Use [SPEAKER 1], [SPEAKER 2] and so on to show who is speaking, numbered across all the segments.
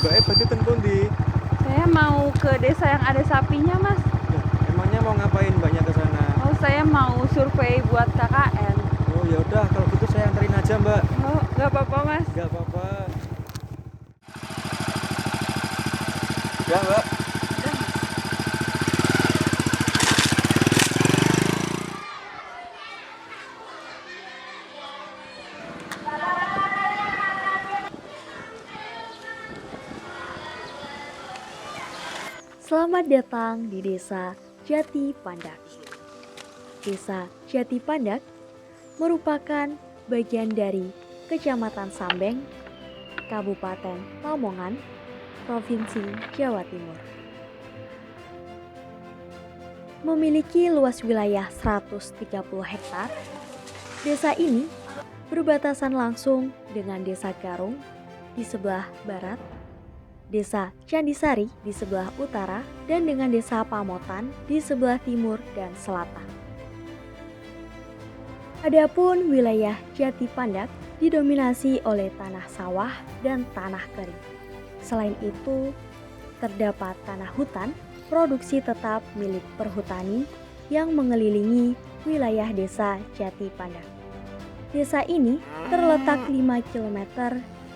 [SPEAKER 1] Mbak berarti ten pundi?
[SPEAKER 2] Saya mau ke desa yang ada sapinya, Mas.
[SPEAKER 1] Loh, emangnya mau ngapain Mbaknya ke sana?
[SPEAKER 2] Oh, saya mau survei buat KKN.
[SPEAKER 1] Oh ya udah kalau gitu saya anterin aja Mbak.
[SPEAKER 2] Oh, nggak apa-apa, Mas.
[SPEAKER 1] Nggak apa-apa. Ya Mbak.
[SPEAKER 3] Selamat datang di Desa Jati Pandak. Desa Jati Pandak merupakan bagian dari Kecamatan Sambeng, Kabupaten Lamongan, Provinsi Jawa Timur. Memiliki luas wilayah 130 hektar, desa ini berbatasan langsung dengan Desa Garung di sebelah barat, Desa Candisari di sebelah utara, dan dengan Desa Pamotan di sebelah timur dan selatan. Adapun wilayah Jati Pandak didominasi oleh tanah sawah dan tanah kering. Selain itu, terdapat tanah hutan produksi tetap milik perhutani yang mengelilingi wilayah Desa Jati Pandak. Desa ini terletak 5 km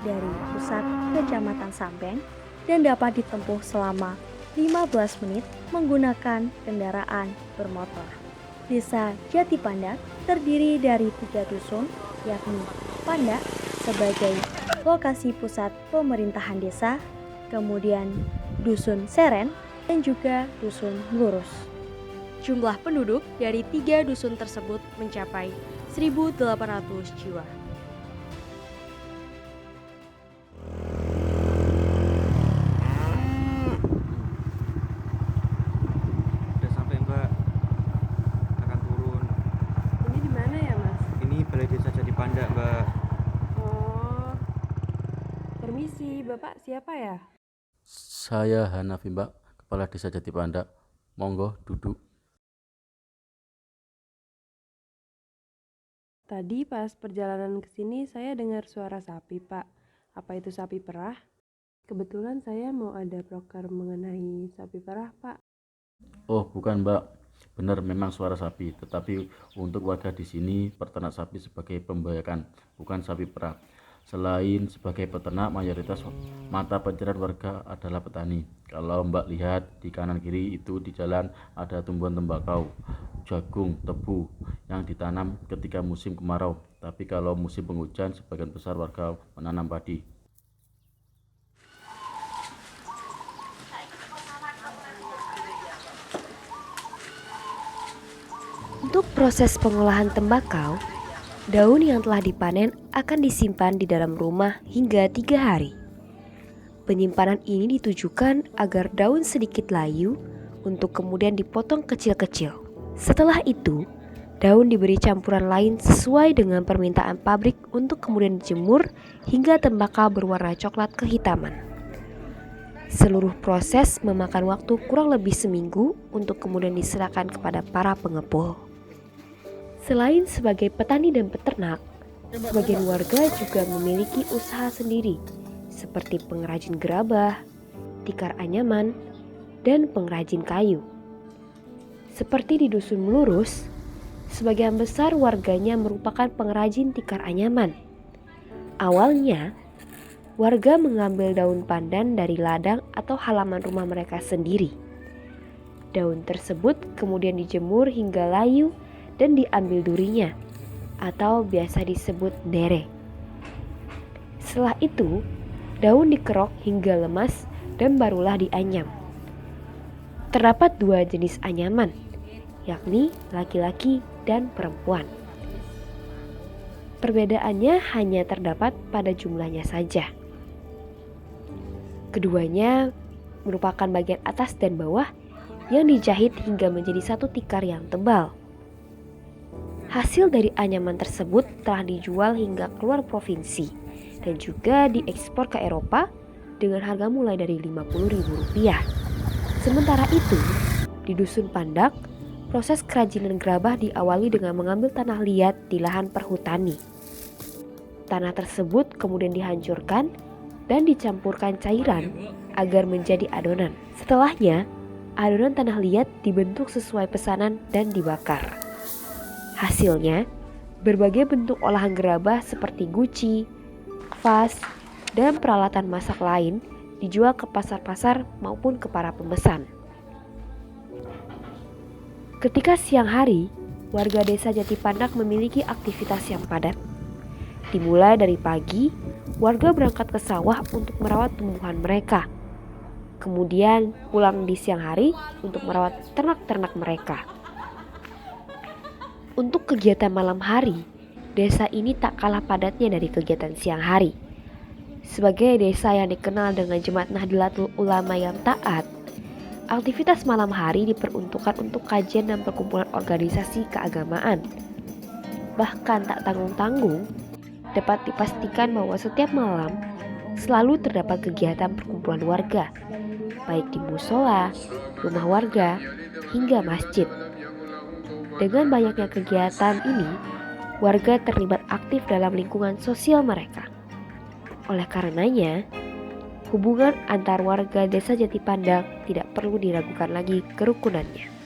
[SPEAKER 3] dari pusat Kecamatan Sambeng dan dapat ditempuh selama 15 menit menggunakan kendaraan bermotor. Desa Jati Pandak terdiri dari 3 dusun, yakni Pandak sebagai lokasi pusat pemerintahan desa, kemudian Dusun Seren, dan juga Dusun Lurus. Jumlah penduduk dari 3 dusun tersebut mencapai 1.800 jiwa.
[SPEAKER 1] Udah sampai Mbak. Akan turun.
[SPEAKER 2] Ini di mana ya, Mas?
[SPEAKER 1] Ini Balai Desa Jati Pandak Mbak.
[SPEAKER 2] Oh, permisi, Bapak siapa ya?
[SPEAKER 4] Saya Hanafi Mbak, Kepala Desa Jati Pandak. Monggo duduk.
[SPEAKER 5] Tadi pas perjalanan ke sini saya dengar suara sapi, Pak. Apa itu sapi perah? Kebetulan saya mau ada proker mengenai sapi perah, Pak.
[SPEAKER 4] Oh, bukan Mbak. Benar memang suara sapi, tetapi untuk warga di sini peternak sapi sebagai pembiakan, bukan sapi perah. Selain sebagai peternak, mayoritas mata pencarian warga adalah petani. Kalau Mbak lihat di kanan kiri itu di jalan ada tumbuhan tembakau, jagung, tebu yang ditanam ketika musim kemarau. Tapi kalau musim penghujan, sebagian besar warga menanam padi.
[SPEAKER 3] Untuk proses pengolahan tembakau, daun yang telah dipanen akan disimpan di dalam rumah hingga 3 hari. Penyimpanan ini ditujukan agar daun sedikit layu untuk kemudian dipotong kecil-kecil. Setelah itu, daun diberi campuran lain sesuai dengan permintaan pabrik untuk kemudian dijemur hingga tembakau berwarna coklat kehitaman. Seluruh proses memakan waktu kurang lebih seminggu untuk kemudian diserahkan kepada para pengepul. Selain sebagai petani dan peternak, sebagian warga juga memiliki usaha sendiri, seperti pengrajin gerabah, tikar anyaman, dan pengrajin kayu. Seperti di Dusun Melurus, sebagian besar warganya merupakan pengrajin tikar anyaman. Awalnya, warga mengambil daun pandan dari ladang atau halaman rumah mereka sendiri. Daun tersebut kemudian dijemur hingga layu dan diambil durinya, atau biasa disebut dere. Setelah itu, daun dikerok hingga lemas dan barulah dianyam. Terdapat 2 jenis anyaman, yakni laki-laki dan perempuan. Perbedaannya hanya terdapat pada jumlahnya saja. Keduanya merupakan bagian atas dan bawah yang dijahit hingga menjadi satu tikar yang tebal. Hasil dari anyaman tersebut telah dijual hingga keluar provinsi dan juga diekspor ke Eropa dengan harga mulai dari Rp50.000. Sementara itu, di Dusun Pandak, proses kerajinan gerabah diawali dengan mengambil tanah liat di lahan perhutani. Tanah tersebut kemudian dihancurkan dan dicampurkan cairan agar menjadi adonan. Setelahnya, adonan tanah liat dibentuk sesuai pesanan dan dibakar. Hasilnya, berbagai bentuk olahan gerabah seperti guci, vas, dan peralatan masak lain dijual ke pasar-pasar maupun ke para pemesan. Ketika siang hari, warga desa Jatipandak memiliki aktivitas yang padat. Dimulai dari pagi, warga berangkat ke sawah untuk merawat tumbuhan mereka. Kemudian pulang di siang hari untuk merawat ternak-ternak mereka. Untuk kegiatan malam hari, desa ini tak kalah padatnya dari kegiatan siang hari. Sebagai desa yang dikenal dengan Jemaat Nahdlatul Ulama yang taat, aktivitas malam hari diperuntukkan untuk kajian dan perkumpulan organisasi keagamaan. Bahkan tak tanggung-tanggung, dapat dipastikan bahwa setiap malam selalu terdapat kegiatan perkumpulan warga, baik di musola, rumah warga, hingga masjid. Dengan banyaknya kegiatan ini, warga terlibat aktif dalam lingkungan sosial mereka. Oleh karenanya, hubungan antar warga desa Jatipandak tidak perlu diragukan lagi kerukunannya.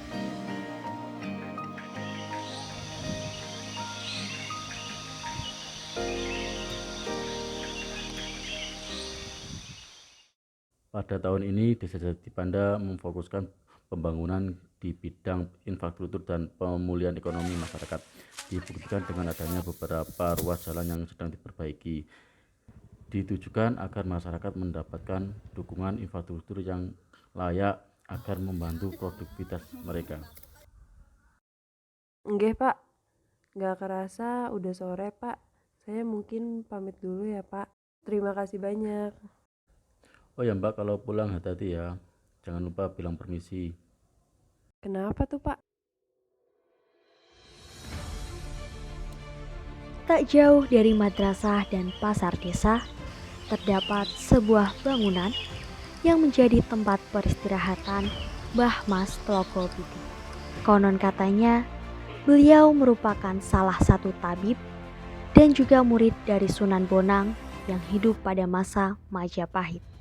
[SPEAKER 4] Pada tahun ini, Desa Jatipanda memfokuskan pembangunan di bidang infrastruktur dan pemulihan ekonomi masyarakat. Dibuktikan dengan adanya beberapa ruas jalan yang sedang diperbaiki. Ditujukan agar masyarakat mendapatkan dukungan infrastruktur yang layak agar membantu produktivitas mereka.
[SPEAKER 5] Nggih, Pak. Nggak kerasa udah sore, Pak. Saya mungkin pamit dulu ya, Pak. Terima kasih banyak.
[SPEAKER 4] Oh ya Mbak, kalau pulang hati-hati ya. Jangan lupa bilang permisi.
[SPEAKER 5] Kenapa tuh, Pak?
[SPEAKER 6] Tak jauh dari madrasah dan pasar desa, terdapat sebuah bangunan yang menjadi tempat peristirahatan Mbah Mas Tlogobiti. Konon katanya, beliau merupakan salah satu tabib dan juga murid dari Sunan Bonang yang hidup pada masa Majapahit.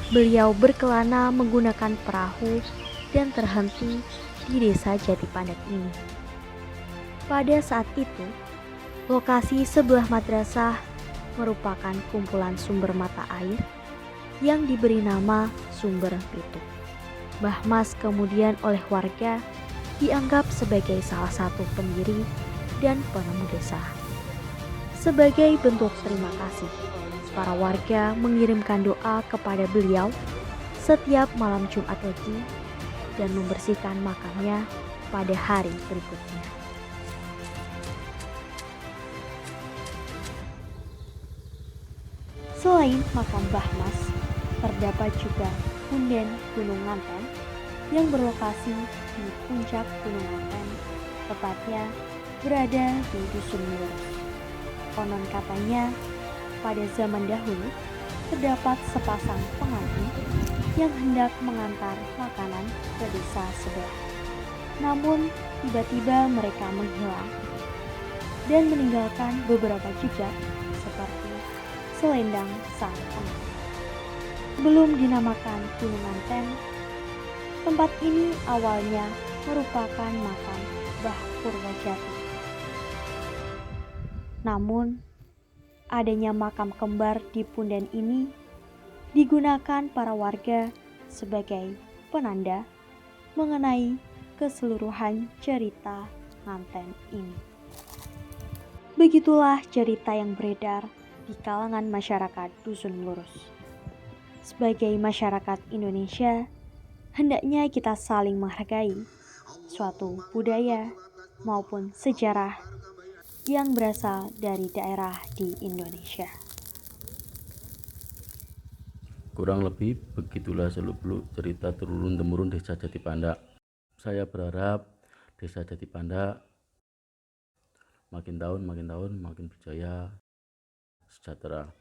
[SPEAKER 6] Beliau berkelana menggunakan perahu dan terhenti di desa Jatipandak ini. Pada saat itu, lokasi sebelah madrasah merupakan kumpulan sumber mata air yang diberi nama Sumber Pitu. Mbah Mas kemudian oleh warga dianggap sebagai salah satu pendiri dan penemu desa. Sebagai bentuk terima kasih, para warga mengirimkan doa kepada beliau setiap malam Jumat Legi dan membersihkan makamnya pada hari berikutnya. Selain makam Mbah Mas, terdapat juga punden Gunung Nganten yang berlokasi di puncak Gunung Nganten, tepatnya berada di Dusun Lurus. Konon katanya, pada zaman dahulu terdapat sepasang pengantin yang hendak mengantar makanan ke desa sebelah. Namun, tiba-tiba mereka menghilang dan meninggalkan beberapa jejak seperti selendang sang pengantin. Belum dinamakan Gunung Nganten, tempat ini awalnya merupakan makam Mbah Purwojati. Namun, adanya makam kembar di punden ini digunakan para warga sebagai penanda mengenai keseluruhan cerita Nganten ini. Begitulah cerita yang beredar di kalangan masyarakat Dusun Lurus. Sebagai masyarakat Indonesia, hendaknya kita saling menghargai suatu budaya maupun sejarah yang berasal dari daerah di Indonesia.
[SPEAKER 4] Kurang lebih begitulah seluk-beluk cerita turun-temurun Desa Jatipandak. Saya berharap Desa Jatipandak makin tahun makin berjaya, sejahtera.